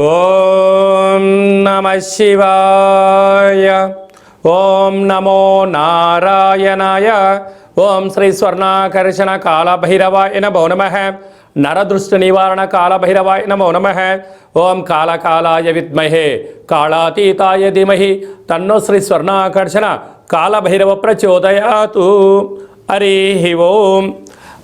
ఓం నమః శివాయ. ఓం నమో నారాయణాయ. ఓం శ్రీ స్వర్ణాకర్షణ కాళభైరవాయ నమో నమః. నరదృష్టి నివారణ కాళభైరవాయ నమో నమః. ఓం కాళకాలాయ విద్మహే కాళాతీతాయ ధీమహి తన్నో శ్రీ స్వర్ణాకర్షణ కాళభైరవ ప్రచోదయాతు. హరి ఓం.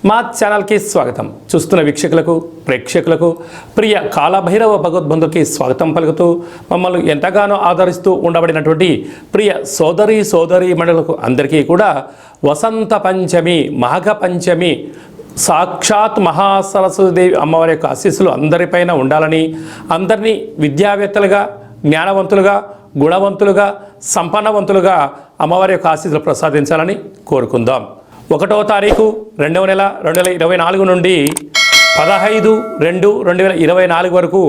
మా ఛానల్కి స్వాగతం. చూస్తున్న వీక్షకులకు ప్రేక్షకులకు ప్రియ కాళభైరవ భగవద్బంధుకి స్వాగతం పలుకుతూ మమ్మల్ని ఎంతగానో ఆదరిస్తూ ఉండబడినటువంటి ప్రియ సోదరీ మండలకు అందరికీ కూడా వసంత పంచమి మాఘ పంచమి సాక్షాత్ మహాసరస్వతీదేవి అమ్మవారి యొక్క ఆశీస్సులు అందరిపైన ఉండాలని, అందరినీ విద్యావేత్తలుగా, జ్ఞానవంతులుగా, గుణవంతులుగా, సంపన్నవంతులుగా అమ్మవారి యొక్క ఆశీస్సులు ప్రసాదించాలని కోరుకుందాం. 1వ తారీఖు 2వ నెల 2024 నుండి 15/2/2024 వరకు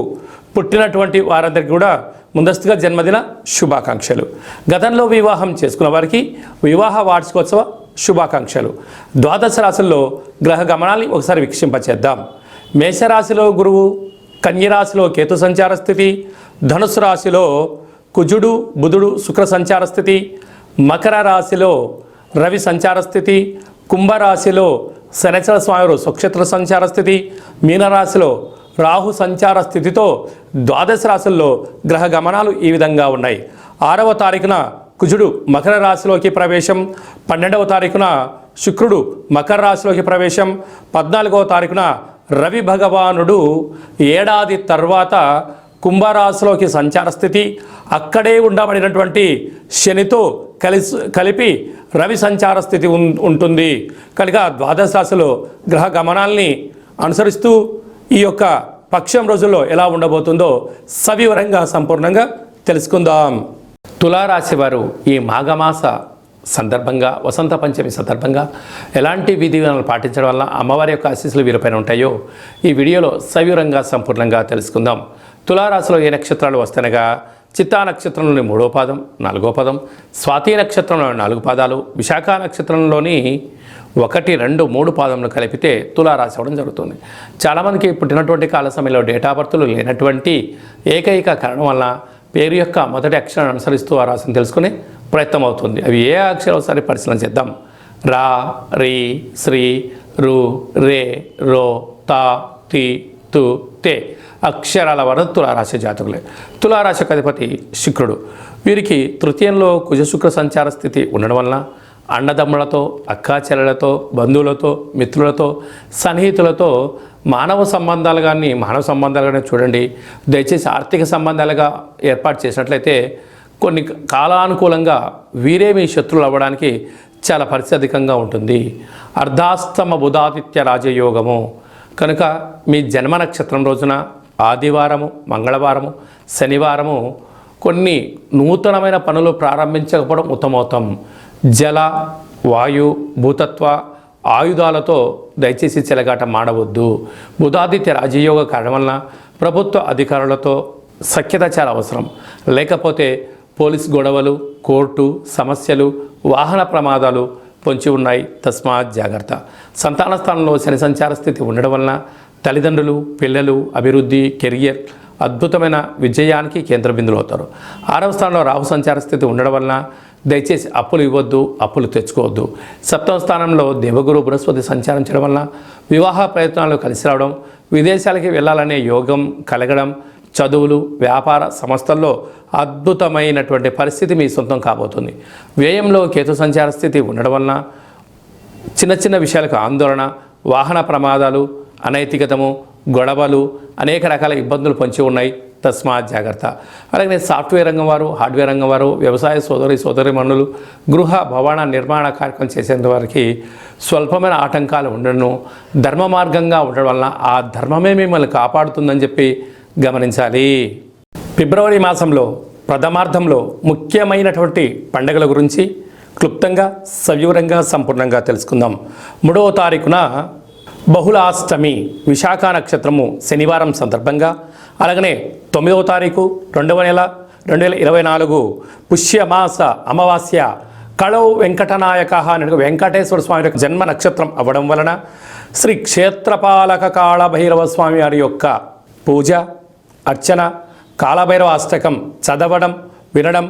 పుట్టినటువంటి వారందరికీ కూడా ముందస్తుగా జన్మదిన శుభాకాంక్షలు. గతంలో వివాహం చేసుకున్న వారికి వివాహ వార్షికోత్సవ శుభాకాంక్షలు. ద్వాదశ రాశుల్లో గ్రహ గమనాల్ని ఒకసారి వీక్షింపచేద్దాం. మేషరాశిలో గురువు, కన్యరాశిలో కేతు సంచార స్థితి, ధనుసు రాశిలో కుజుడు బుధుడు శుక్ర సంచార స్థితి, మకర రాశిలో రవి సంచార స్థితి, కుంభరాశిలో శనిచర స్వామి స్వక్షేత్ర సంచార స్థితి, మీనరాశిలో రాహు సంచార స్థితితో ద్వాదశ రాశుల్లో గ్రహ గమనాలు ఈ విధంగా ఉన్నాయి. 6వ తారీఖున కుజుడు మకర రాశిలోకి ప్రవేశం, 12వ తారీఖున శుక్రుడు మకర రాశిలోకి ప్రవేశం, 14వ తారీఖున రవి భగవానుడు ఏడాది తర్వాత కుంభరాశిలోకి సంచార స్థితి, అక్కడే ఉండబడినటువంటి శనితో కలిపి రవి సంచార స్థితి ఉంటుంది. కనుక ద్వాదశ రాశిలో గ్రహ గమనాల్ని అనుసరిస్తూ ఈ యొక్క పక్షం రోజుల్లో ఎలా ఉండబోతుందో సవివరంగా సంపూర్ణంగా తెలుసుకుందాం. తులారాశి వారు ఈ మాఘమాస సందర్భంగా, వసంత పంచమి సందర్భంగా ఎలాంటి విధి విధానాలు పాటించడం వల్ల అమ్మవారి యొక్క ఆశీస్సులు వీరిపైన ఉంటాయో ఈ వీడియోలో సవివరంగా సంపూర్ణంగా తెలుసుకుందాం. తులారాశిలో ఏ నక్షత్రాలు వస్తనగా చిత్తా నక్షత్రంలోని 3వ పాదం, 4వ పాదం, స్వాతి నక్షత్రంలోని 4 పాదాలు, విశాఖ నక్షత్రంలోని 1, 2, 3 పాదములు కలిపితే తులారాశి అవ్వడం జరుగుతుంది. చాలామందికి పుట్టినటువంటి కాల సమయంలో డేటా బర్తులు లేనటువంటి ఏకైక కారణం వల్ల పేరు యొక్క మొదటి అక్షరాన్ని అనుసరిస్తూ ఆ రాశిని తెలుసుకునే ప్రయత్నం అవుతుంది. అవి ఏ అక్షరం ఒకసారి పరిశీలన చేద్దాం. రా, రీ, శ్రీ, రు, రే, రో, తా, తి, తు, తే అక్షరాల వరకు తులారాశి జాతకులే. తులారాశికి అధిపతి శుక్రుడు. వీరికి తృతీయంలో కుజశుక్ర సంచార స్థితి ఉండడం వలన అన్నదమ్ములతో, అక్కాచెల్లెలతో, బంధువులతో, మిత్రులతో, సన్నిహితులతో మానవ సంబంధాలు కానీ చూడండి. దయచేసి ఆర్థిక సంబంధాలుగా ఏర్పాటు చేసినట్లయితే కొన్ని కాలానుకూలంగా వీరే మీ శత్రువులు అవ్వడానికి చాలా పరిస్థితి అధికంగా ఉంటుంది. అర్ధాస్తమ బుధాదిత్య రాజయోగము కనుక మీ జన్మ నక్షత్రం రోజున ఆదివారము, మంగళవారము, శనివారము కొన్ని నూతనమైన పనులు ప్రారంభించకపోవడం ఉత్తమోత్తం. జల, వాయు, భూతత్వ ఆయుధాలతో దయచేసి చెలగాట మాడవద్దు. బుధాదిత్య రాజయోగ కారణం వలన ప్రభుత్వ అధికారులతో సఖ్యత చాలా అవసరం. లేకపోతే పోలీస్ గొడవలు, కోర్టు సమస్యలు, వాహన ప్రమాదాలు పొంచి ఉన్నాయి. తస్మాత్ జాగ్రత్త. సంతాన స్థానంలో శని సంచార స్థితి ఉండడం వలన తల్లిదండ్రులు, పిల్లలు, అభివృద్ధి, కెరియర్ అద్భుతమైన విజయానికి కేంద్ర బిందువులు అవుతారు. 6వ స్థానంలో రాహు సంచార స్థితి ఉండడం వలన దయచేసి అప్పులు ఇవ్వద్దు, అప్పులు తెచ్చుకోవద్దు. 7వ స్థానంలో దేవగురు బృహస్పతి సంచారించడం వలన వివాహ ప్రయత్నాలు కలిసి రావడం, విదేశాలకి వెళ్ళాలనే యోగం కలగడం, చదువులు, వ్యాపార సంస్థల్లో అద్భుతమైనటువంటి పరిస్థితి మీ సొంతం కాబోతుంది. వ్యయంలో కేతు సంచార స్థితి ఉండడం వలన చిన్న చిన్న విషయాలకు ఆందోళన, వాహన ప్రమాదాలు, అనైతికతము, గొడవలు, అనేక రకాల ఇబ్బందులు పొంచి ఉన్నాయి. తస్మాత్ జాగ్రత్త. అలాగే సాఫ్ట్వేర్ రంగం వారు, హార్డ్వేర్ రంగం వారు, వ్యవసాయ సోదరిమణులు, గృహ భవన నిర్మాణ కార్యక్రమం చేసేంత వారికి స్వల్పమైన ఆటంకాలు ఉండను. ధర్మ మార్గంగా ఉండడం వలన ఆ ధర్మమే మిమ్మల్ని కాపాడుతుందని చెప్పి గమనించాలి. ఫిబ్రవరి మాసంలో ప్రథమార్థంలో ముఖ్యమైనటువంటి పండుగల గురించి క్లుప్తంగా సవివరంగా సంపూర్ణంగా తెలుసుకుందాం. 3వ తారీఖున బహుళాష్టమి విశాఖ నక్షత్రము శనివారం సందర్భంగా, అలాగనే 9వ తారీఖు 2వ నెల 2024 పుష్యమాస అమావాస్య కళౌ వెంకటనాయక అనే వెంకటేశ్వర స్వామి యొక్క జన్మ నక్షత్రం అవ్వడం వలన శ్రీ క్షేత్రపాలక కాళభైరవ స్వామి వారి యొక్క పూజ, అర్చన, కాలభైరవ అష్టకం చదవడం వినడం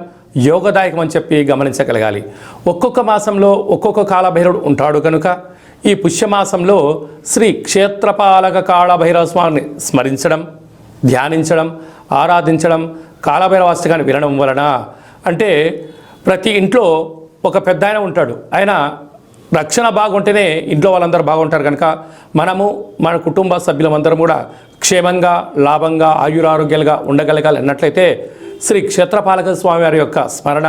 యోగదాయకం అని చెప్పి గమనించగలగాలి. ఒక్కొక్క మాసంలో ఒక్కొక్క కాలభైరవుడు ఉంటాడు కనుక ఈ పుష్యమాసంలో శ్రీ క్షేత్రపాలక కాళభైరవ స్వామిని స్మరించడం, ధ్యానించడం, ఆరాధించడం, కాలభైరవ అష్టకాన్ని వినడం వలన, అంటే ప్రతి ఇంట్లో ఒక పెద్ద ఆయన ఉంటాడు, ఆయన రక్షణ బాగుంటేనే ఇంట్లో వాళ్ళందరూ బాగుంటారు కనుక మనము మన కుటుంబ సభ్యులందరం కూడా క్షేమంగా లాభంగా ఆయురారోగ్యాలుగా ఉండగలగాలి అన్నట్లయితే శ్రీ క్షేత్రపాలక స్వామి వారి యొక్క స్మరణ,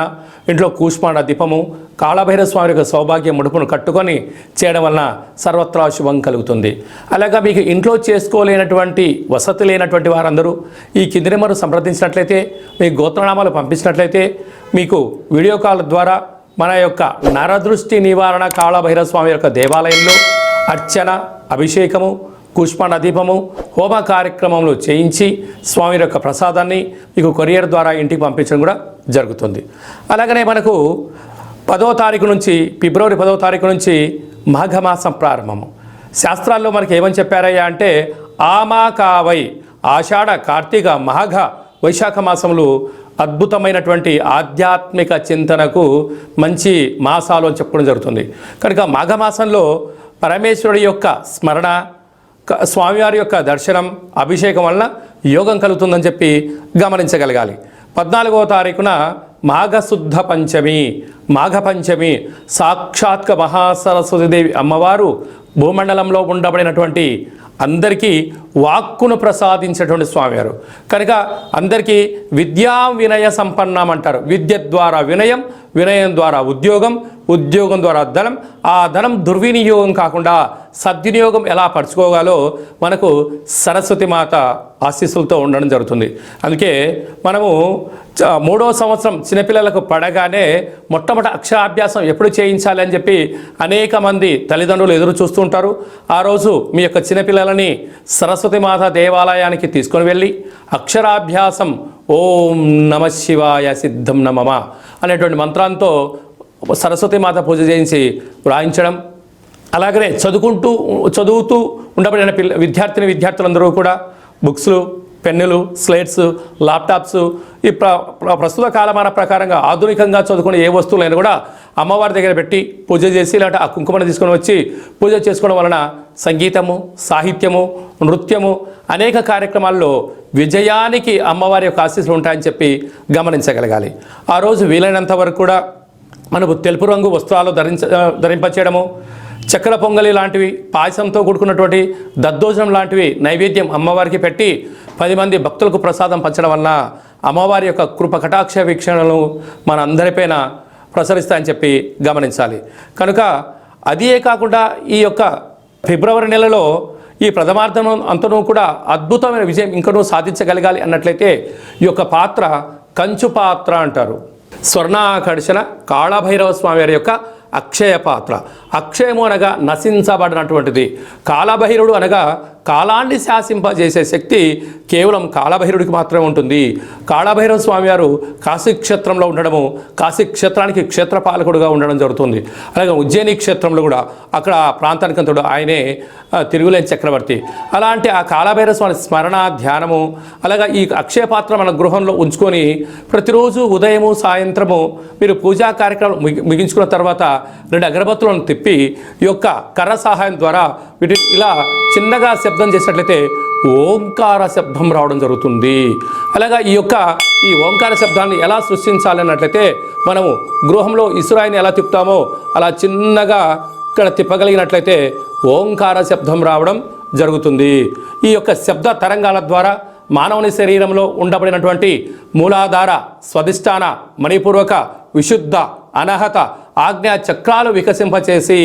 ఇంట్లో కూష్మాండ దీపము, కాళభైరవ స్వామి యొక్క సౌభాగ్య ముడుపును కట్టుకొని చేయడం వలన సర్వత్రా శుభం కలుగుతుంది. అలాగా మీకు ఇంట్లో చేసుకోలేనటువంటి వసతి లేనటువంటి వారందరూ ఈ కింది నెంబరు సంప్రదించినట్లయితే, మీ గోత్రనామాలు పంపించినట్లయితే మీకు వీడియో కాల్ ద్వారా మన యొక్క నరదృష్టి నివారణ కాళభైరవ స్వామి యొక్క దేవాలయంలో అర్చన, అభిషేకము, కూష్మాండ దీపము, హోమ కార్యక్రమంలో చేయించి స్వామి యొక్క ప్రసాదాన్ని మీకు కొరియర్ ద్వారా ఇంటికి పంపించడం కూడా జరుగుతుంది. అలాగనే మనకు 10వ తారీఖు నుంచి ఫిబ్రవరి 10వ తారీఖు నుంచి మాఘమాసం ప్రారంభము. శాస్త్రాల్లో మనకి ఏమని చెప్పారయ్యా అంటే ఆమాకావై ఆషాఢ, కార్తీక, మాఘ, వైశాఖ మాసములు అద్భుతమైనటువంటి ఆధ్యాత్మిక చింతనకు మంచి మాసాలు అని చెప్పడం జరుగుతుంది. కనుక మాఘమాసంలో పరమేశ్వరుడి యొక్క స్మరణ, స్వామివారి యొక్క దర్శనం, అభిషేకం వలన యోగం కలుగుతుందని చెప్పి గమనించగలగాలి. 14వ తారీఖున మాఘశుద్ధ పంచమి, మాఘ పంచమి, సాక్షాత్క మహాసరస్వతీదేవి అమ్మవారు భూమండలంలో ఉండబడినటువంటి అందరికీ వాక్కును ప్రసాదించేటువంటి స్వామివారు కనుక అందరికీ విద్యా వినయ సంపన్నం అంటారు. విద్య ద్వారా వినయం, వినయం ద్వారా ఉద్యోగం, ఉద్యోగం ద్వారా ధనం, ఆ ధనం దుర్వినియోగం కాకుండా సద్వినియోగం ఎలా పరుచుకోగాలో మనకు సరస్వతి మాత ఆశీస్సులతో ఉండడం జరుగుతుంది. అందుకే మనము 3వ సంవత్సరం చిన్నపిల్లలకు పడగానే మొట్టమొదటి అక్షరాభ్యాసం ఎప్పుడు చేయించాలి అని చెప్పి అనేక మంది తల్లిదండ్రులు ఎదురు చూస్తూ ఉంటారు. ఆ రోజు మీ యొక్క చిన్నపిల్లలని సరస్వతి మాత దేవాలయానికి తీసుకొని వెళ్ళి అక్షరాభ్యాసం ఓం నమ శివాయ సిద్ధం నమమ అనేటువంటి మంత్రంతో సరస్వతి మాత పూజ చేయించి వ్రాయించడం, అలాగనే చదువుతూ ఉండబడిన విద్యార్థులందరూ కూడా బుక్స్లు, పెన్నులు, స్లేట్స్, ల్యాప్టాప్స్ ఈ ప్రస్తుత కాలమాన ప్రకారంగా ఆధునికంగా చదువుకునే ఏ వస్తువులైనా కూడా అమ్మవారి దగ్గర పెట్టి పూజ చేసి లేదంటే ఆ కుంకుమను తీసుకొని వచ్చి పూజ చేసుకోవడం వలన సంగీతము, సాహిత్యము, నృత్యము అనేక కార్యక్రమాల్లో విజయానికి అమ్మవారి యొక్క ఆశీస్సులు ఉంటాయని చెప్పి గమనించగలగాలి. ఆ రోజు వీలైనంత వరకు కూడా మనకు తెలుపు రంగు వస్త్రాలు ధరింపచేయడము, చక్కెర పొంగలి లాంటివి, పాయసంతో కూడుకున్నటువంటి దద్దోజనం లాంటివి నైవేద్యం అమ్మవారికి పెట్టి 10 మంది భక్తులకు ప్రసాదం పంచడం వలన అమ్మవారి యొక్క కృప కటాక్ష వీక్షణలు మన అందరిపైన ప్రసరిస్తాయని చెప్పి గమనించాలి. కనుక అదే కాకుండా ఈ యొక్క ఫిబ్రవరి నెలలో ఈ ప్రథమార్థం అంతనూ కూడా అద్భుతమైన విజయం ఇంకనూ సాధించగలగాలి అన్నట్లయితే ఈ యొక్క పాత్ర కంచు పాత్ర అంటారు. స్వర్ణాకర్షణ కాళభైరవ స్వామి వారి యొక్క అక్షయ పాత్ర. అక్షయము అనగా నశించబడినటువంటిది. కాళభైరవుడు అనగా కాలాన్ని శాసింపజేసే శక్తి కేవలం కాళభైరవుడికి మాత్రమే ఉంటుంది. కాళభైరవ స్వామి వారు కాశీక్షేత్రంలో ఉండడము, కాశీక్షేత్రానికి క్షేత్రపాలకుడుగా ఉండడం జరుగుతుంది. అలాగే ఉజ్జయిని క్షేత్రంలో కూడా అక్కడ ప్రాంతానికంతుడు ఆయనే తిరుగులేని చక్రవర్తి. అలాంటి ఆ కాళభైరవ స్వామి స్మరణ, ధ్యానము, అలాగే ఈ అక్షయ పాత్ర మన గృహంలో ఉంచుకొని ప్రతిరోజు ఉదయము సాయంత్రము మీరు పూజా కార్యక్రమం ముగించుకున్న తర్వాత 2 అగరబత్తులను తిప్పి ఈ యొక్క కర్ర సహాయం ద్వారా వీటిని ఇలా చిన్నగా శబ్దం చేసినట్లయితే ఓంకార శబ్దం రావడం జరుగుతుంది. అలాగా ఈ ఓంకార శబ్దాన్ని ఎలా సృష్టించాలి అన్నట్లయితే మనము గృహంలో ఇసురాయిని ఎలా తిప్పుతామో అలా చిన్నగా ఇక్కడ తిప్పగలిగినట్లయితే ఓంకార శబ్దం రావడం జరుగుతుంది. ఈ యొక్క శబ్ద తరంగాల ద్వారా మానవుని శరీరంలో ఉండబడినటువంటి మూలాధార, స్వధిష్టాన, మణిపూర్వక, విశుద్ధ, అనహత, ఆజ్ఞా చక్రాలు వికసింపచేసి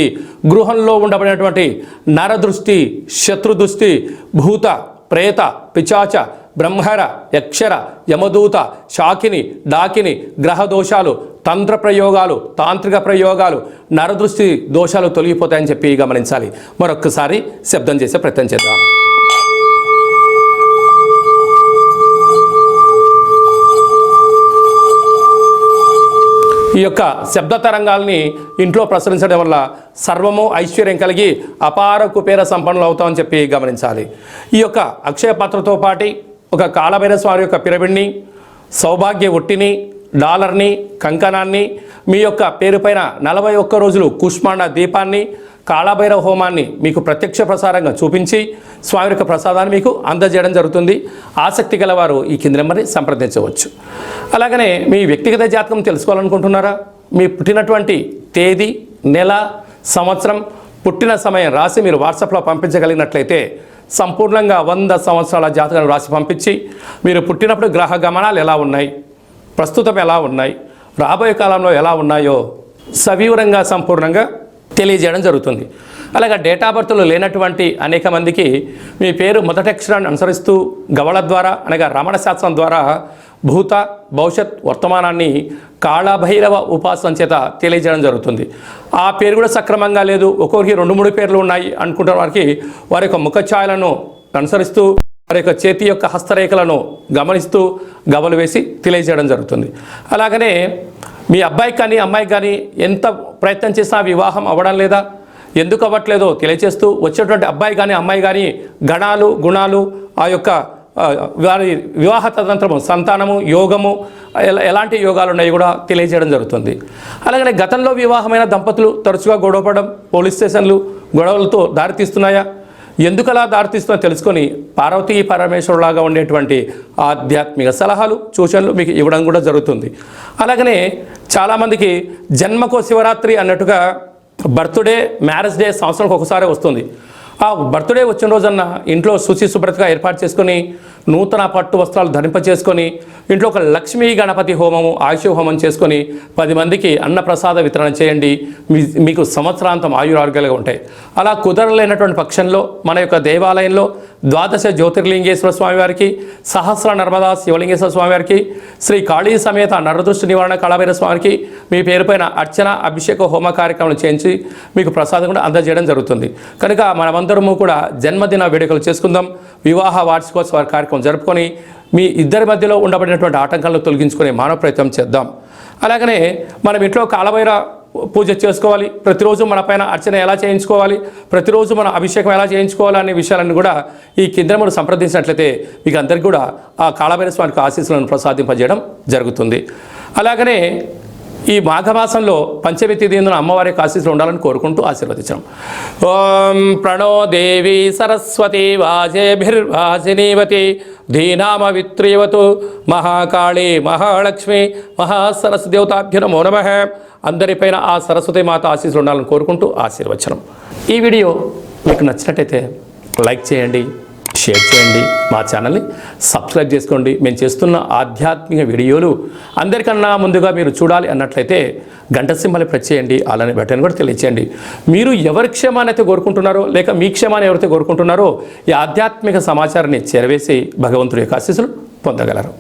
గృహంలో ఉండబడినటువంటి నరదృష్టి, శత్రుదృష్టి, భూత, ప్రేత, పిచాచ, బ్రహ్మర, యక్షర, యమదూత, శాకిని, డాకిని, గ్రహ దోషాలు, తంత్ర ప్రయోగాలు, తాంత్రిక ప్రయోగాలు, నరదృష్టి దోషాలు తొలగిపోతాయని చెప్పి గమనించాలి. మరొక్కసారి శబ్దం చేసే ప్రయత్నం చేద్దాం. ఈ యొక్క శబ్ద తరంగాల్ని ఇంట్లో ప్రసరించడం వల్ల సర్వము ఐశ్వర్యం కలిగి అపార కుబేర సంపన్నులు అవుతామని చెప్పి గమనించాలి. ఈ యొక్క అక్షయ పాత్రతో పాటు ఒక కాళభైరవ స్వామి యొక్క పిరమిడ్ని, సౌభాగ్య ఒట్టిని, డాలర్ని, కంకణాన్ని, మీ యొక్క పేరు పైన 41 రోజులు కుష్మాండ దీపాన్ని, కాళభైరవ హోమాన్ని మీకు ప్రత్యక్ష ప్రసారంగా చూపించి స్వామి యొక్క ప్రసాదాన్ని మీకు అందజేయడం జరుగుతుంది. ఆసక్తి గలవారు ఈ కింది నెంబర్ని సంప్రదించవచ్చు. అలాగనే మీ వ్యక్తిగత జాతకం తెలుసుకోవాలనుకుంటున్నారా? మీ పుట్టినటువంటి తేదీ, నెల, సంవత్సరం, పుట్టిన సమయం రాసి మీరు వాట్సాప్లో పంపించగలిగినట్లయితే సంపూర్ణంగా 100 సంవత్సరాల జాతకాన్ని రాసి పంపించి మీరు పుట్టినప్పుడు గ్రహ గమనాలు ఎలా ఉన్నాయి, ప్రస్తుతం ఎలా ఉన్నాయి, రాబోయే కాలంలో ఎలా ఉన్నాయో సవివరంగా సంపూర్ణంగా తెలియజేయడం జరుగుతుంది. అలాగే డేటా బర్త్లు లేనటువంటి అనేక మందికి మీ పేరు మొదటి అక్షరాన్ని అనుసరిస్తూ గవళ ద్వారా అనగా రమణ శాస్త్రం ద్వారా భూత, భవిష్యత్, వర్తమానాన్ని కాళభైరవ ఉపాసన చేత తెలియజేయడం జరుగుతుంది. ఆ పేరు కూడా సక్రమంగా లేదు, ఒక్కొక్కరికి 2-3 పేర్లు ఉన్నాయి అనుకుంటున్న వారికి వారి యొక్క ముఖఛాయలను అనుసరిస్తూ వారి యొక్క చేతి యొక్క హస్తరేఖలను గమనిస్తూ గవలు వేసి తెలియజేయడం జరుగుతుంది. అలాగనే మీ అబ్బాయికి కానీ అమ్మాయికి కానీ ఎంత ప్రయత్నం చేసినా వివాహం అవ్వడం లేదా, ఎందుకు అవ్వట్లేదో తెలియజేస్తూ వచ్చేటువంటి అబ్బాయి కానీ అమ్మాయి కానీ గణాలు, గుణాలు, ఆ యొక్క వారి వివాహ తదనంతరము సంతానము, యోగము, ఎలాంటి యోగాలు ఉన్నాయి కూడా తెలియజేయడం జరుగుతుంది. అలాగనే గతంలో వివాహమైన దంపతులు తరచుగా గొడవపడడం, పోలీస్ స్టేషన్లు గొడవలతో దారితీస్తున్నాయా, ఎందుకలా దారితీస్తుందో తెలుసుకొని పార్వతీ పరమేశ్వరులాగా ఉండేటువంటి ఆధ్యాత్మిక సలహాలు, సూచనలు మీకు ఇవ్వడం కూడా జరుగుతుంది. అలాగనే చాలామందికి జన్మకో శివరాత్రి అన్నట్టుగా బర్త్డే, మ్యారేజ్ డే సంవత్సరానికి ఒకసారి వస్తుంది. ఆ బర్త్డే వచ్చిన రోజన్న ఇంట్లో శుచి శుభ్రతగా ఏర్పాటు చేసుకొని నూతన పట్టు వస్త్రాలు ధరింపచేసుకొని ఇంట్లో ఒక లక్ష్మీ గణపతి హోమము, ఆయుష హోమం చేసుకొని 10 మందికి అన్నప్రసాద వితరణ చేయండి. మీకు సంవత్సరాంతం ఆయురారోగ్యాలుగా ఉంటాయి. అలా కుదరలేనటువంటి పక్షంలో మన యొక్క దేవాలయంలో 12 జ్యోతిర్లింగేశ్వర స్వామివారికి, సహస్ర నర్మదా శివలింగేశ్వర స్వామివారికి, శ్రీ కాళీ సమేత నరదృష్టి నివారణ కాళభైరవ స్వామికి మీ పేరుపైన అర్చన, అభిషేక, హోమ కార్యక్రమాలు చేయించి మీకు ప్రసాదం కూడా అందజేయడం జరుగుతుంది. కనుక మనమందరము కూడా జన్మదిన వేడుకలు చేసుకుందాం. వివాహ వార్షికోత్సవ కార్యక్రమం జరుపుకొని మీ ఇద్దరి మధ్యలో ఉండబడినటువంటి ఆటంకాలను తొలగించుకునే మానవ ప్రయత్నం చేద్దాం. అలాగనే మనం ఇంట్లో కాళభైరవ పూజ చేసుకోవాలి, ప్రతిరోజు మన పైన అర్చన ఎలా చేయించుకోవాలి, ప్రతిరోజు మన అభిషేకం ఎలా చేయించుకోవాలి అనే విషయాలను కూడా ఈ కింద మనం సంప్రదించినట్లయితే మీకు అందరికీ కూడా ఆ కాళభైరవ స్వామికి ఆశీస్సులను ప్రసాదింపజేయడం జరుగుతుంది. అలాగనే ఈ మాఘమాసంలో పంచమి తిథిన అమ్మవారి ఆశీస్సులు ఉండాలని కోరుకుంటూ ఆశీర్వదించాం. ఓం ప్రణో దేవి సరస్వతి వాజేభిర్వాజినీవతి ధీనామవిత్రీవతు మహాకాళీ మహాలక్ష్మి మహాసరస్వతి దేవతాభ్యో నమో నమః. అందరిపైన ఆ సరస్వతి మాత ఆశీస్సులు ఉండాలని కోరుకుంటూ ఆశీర్వచనం. ఈ వీడియో మీకు నచ్చినట్టయితే లైక్ చేయండి, షేర్ చేయండి, మా ఛానల్ని సబ్స్క్రైబ్ చేసుకోండి. మేము చేస్తున్న ఆధ్యాత్మిక వీడియోలు అందరికన్నా ముందుగా మీరు చూడాలి అన్నట్లయితే గంట సింబల్ ప్రెస్ చేయండి, అలానే బటన్ కూడా తెలియచేయండి. మీరు ఎవరి క్షేమాన్ని అయితే కోరుకుంటున్నారో లేక మీ క్షేమాన్ని ఎవరైతే కోరుకుంటున్నారో ఈ ఆధ్యాత్మిక సమాచారాన్ని చేరవేసి భగవంతుడి యొక్క ఆశీస్సులు పొందగలరు.